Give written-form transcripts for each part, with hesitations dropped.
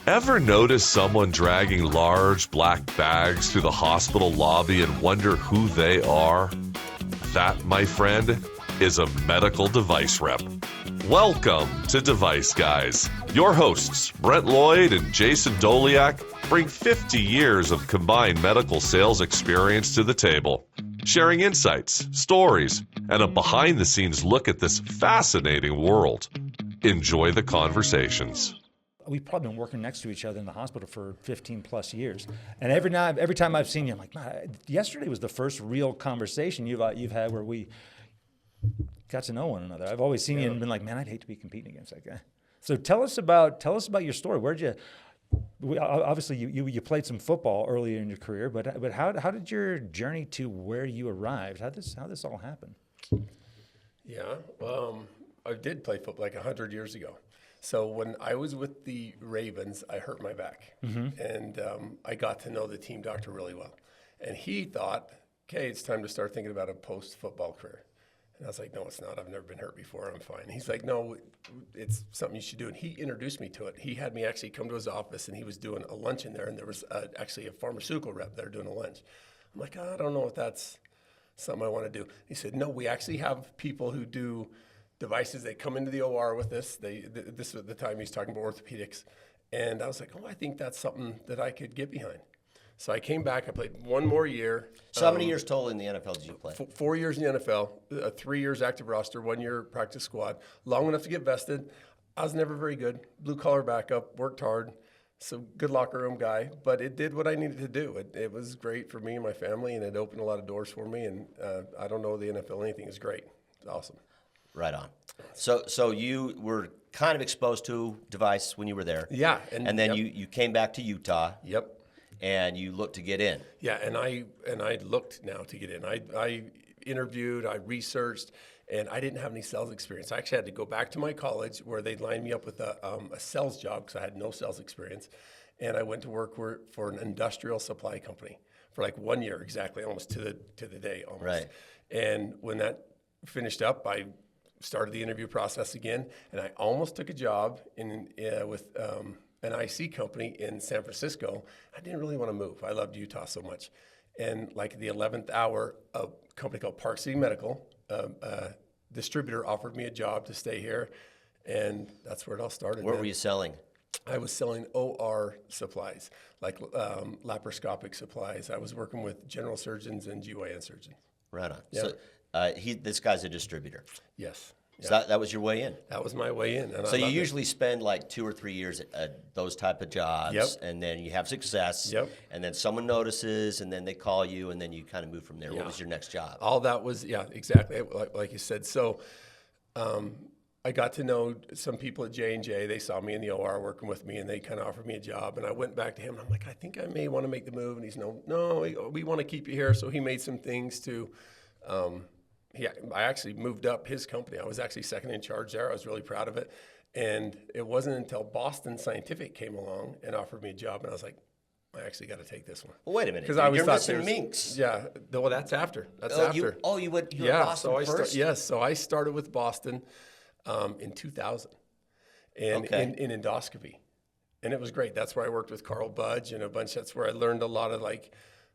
Ever notice someone dragging large black bags through the hospital lobby and wonder who they are? That, my friend, is a medical device rep. Welcome to Device Guys. Your hosts, Brent Lloyd and Jason Doliak, bring 50 years of combined medical sales experience to the table, sharing insights, stories, and a behind-the-scenes look at this fascinating world. Enjoy the conversations. We've probably been working next to each other in the hospital for 15 plus years. And every time I've seen you, I'm like, man, yesterday was the first real conversation you've had where we got to know one another. I've always seen you and been like, man, I'd hate to be competing against that guy. So tell us about your story. Obviously you played some football earlier in your career, but how did your journey to where you arrived? How this all happen? Yeah, I did play football like 100 years ago. So when I was with the Ravens, I hurt my back, and I got to know the team doctor really well. And he thought, okay, it's time to start thinking about a post-football career. And I was like, no, it's not. I've never been hurt before. I'm fine. He's like, no, it's something you should do. And he introduced me to it. He had me actually come to his office, and he was doing a lunch in there, and there was actually a pharmaceutical rep there doing a lunch. I'm like, I don't know if that's something I want to do. He said, no, we actually have people who do devices. They come into the OR with this. This was at the time he's talking about orthopedics. And I was like, oh, I think that's something that I could get behind. So I came back. I played one more year. So how many years total in the NFL did you play? 4 years in the NFL, 3 years active roster, 1 year practice squad. Long enough to get vested. I was never very good. Blue collar backup, worked hard. So good locker room guy, but it did what I needed to do. It was great for me and my family, and it opened a lot of doors for me. And I don't know the NFL anything is great. It's awesome. Right on. So you were kind of exposed to device when you were there. Yeah. And then you came back to Utah. Yep. And you looked to get in. Yeah, and I looked now to get in. I interviewed, I researched, and I didn't have any sales experience. I actually had to go back to my college where they'd lined me up with a sales job because I had no sales experience. And I went to work for an industrial supply company for like 1 year exactly, almost to the day almost. Right. And when that finished up, I started the interview process again, and I almost took a job with an IC company in San Francisco. I didn't really want to move. I loved Utah so much. And like the 11th hour, a company called Park City Medical, distributor offered me a job to stay here, and that's where it all started. What were you selling? I was selling OR supplies, like laparoscopic supplies. I was working with general surgeons and GYN surgeons. Right on. Yeah. So this guy's a distributor. Yes. So Yeah. that was your way in. That was my way in. And So you usually spend like 2 or 3 years at those type of jobs, Yep. and then you have success, Yep. and then someone notices, and then they call you, and then you kind of move from there. Yeah. What was your next job? All that was, yeah, exactly, like you said. So I got to know some people at J&J. They saw me in the OR working with me, and they kind of offered me a job. And I went back to him, and I'm like, I think I may want to make the move. And he's, no, we want to keep you here. So he made some things to I actually moved up his company. I was actually second in charge there. I was really proud of it. And it wasn't until Boston Scientific came along and offered me a job, and I was like, I actually got to take this one. Well, wait a minute. Because I was You're thought missing Minx. Yeah. Well, that's after. That's after. You went yeah. Boston first? So I started with Boston in 2000, and in endoscopy, and it was great. That's where I worked with Carl Budge and a bunch. That's where I learned a lot of like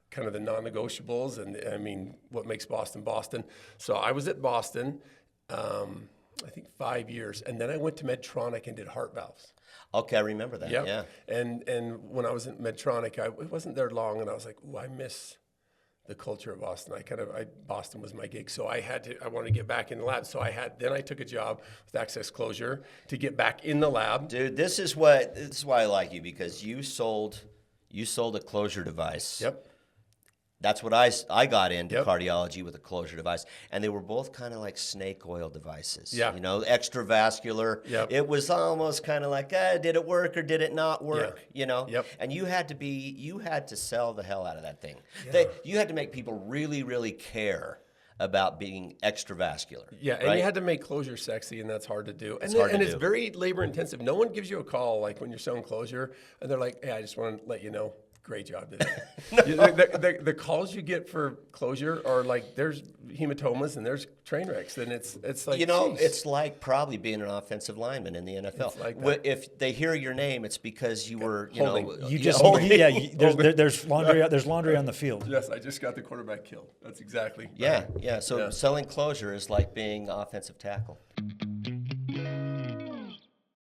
kind of the non-negotiables, and I mean, what makes Boston, Boston. So I was at Boston, I think 5 years, and then I went to Medtronic and did heart valves. Okay, I remember that. Yep. Yeah. And when I was at Medtronic, it wasn't there long, and I was like, ooh, I miss the culture of Boston. Boston was my gig, so I wanted to get back in the lab. So then I took a job with Access Closure to get back in the lab. Dude, this is why I like you, because you sold a closure device. Yep. That's what I got into Yep. cardiology with a closure device, and they were both kind of like snake oil devices. Yeah. Extravascular. Yep. It was almost kind of like, did it work or did it not work? Yep. And you had to sell the hell out of that thing. Yeah. You had to make people really, really care about being extravascular. Yeah, and right? you had to make closure sexy, and that's hard to do. It's And hard to it's do. very labor intensive. No one gives you a call like when you're selling closure, and they're like, "Hey, I just want to let you know great job today. The calls you get for closure are like, there's hematomas and there's train wrecks, and it's like, geez. It's like probably being an offensive lineman in the NFL. It's like that. If they hear your name, it's because you were, Holding. You just holding. there's laundry on the field. Yes, I just got the quarterback killed. That's exactly. Yeah, right. yeah. So selling closure is like being offensive tackle.